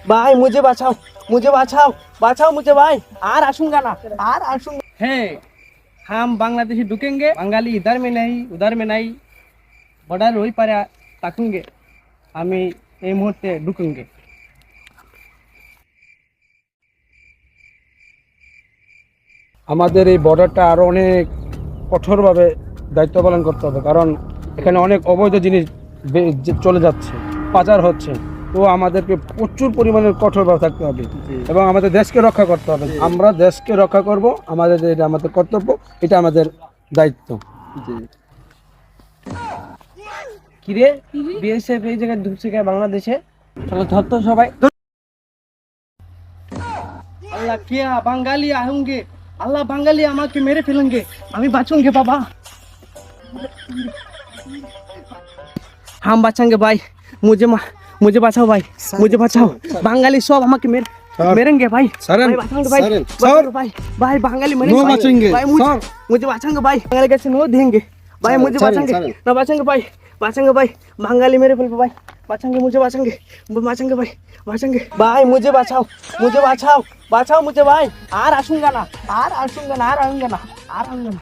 भाई मुझे बचाओ, मुझे बचाओ, बचाओ मुझे भाई, आर आशूंगा ना, आर आशूंगा। है हम बांग्लादेशी ढुकेंगे, बंगाली इधर में नहीं उधर में नहीं, बॉर्डर वही पर ताकेंगे, আমি এই মুহূর্তে ঢুকেंगे। আমাদের এই বর্ডারটা আরো অনেক কঠোরভাবে দায়িত্ব পালন করতে হবে, কারণ এখানে অনেক অবৈধ জিনিস চলে যাচ্ছে, পাচার হচ্ছে। তো আমাদেরকে প্রচুর পরিমাণে কঠোরভাবে থাকতে হবে এবং আমাদের দেশকে রক্ষা করতে হবে। আমরা দেশকে রক্ষা করব, আমাদের এটা আমাদের কর্তব্য, এটা আমাদের দায়িত্ব। কিরে বিএসএফ এই জায়গায় ঢুকছে কে বাংলাদেশে? চলো ধর তো সবাই। अल्लाह क्या बंगाली आएंगे, अल्लाह बंगाली আমাকে মেরে ফেলেंगे, আমি বাঁচूंगे बाबा, हम बचाएंगे भाई, मुझे बचाओ भाई, मुझे बचाओ, बंगाली सब আমাকে मेरेंगे भाई, सरें, बचाएंगे भाई, सरें, बचाओ भाई, भाई बंगाली नो बचेंगे, भाई, मुझे बचाएंगे भाई, बंगाली कैसे नो देंगे भाई, मुझे बचाएंगे ना, बचाएंगे भाई, बचाएंगे भाई, बंगाली मेरे फिर भाई बचाएंगे, मुझे बचाएंगे, बचाएंगे भाई, बचाएंगे भाई, मुझे बचाओ, मुझे बचाओ, बचाओ मुझे भाई, आर आशूंगा ना, आर आशूंगा ना, आर आऊंगा ना, आर आऊंगा ना।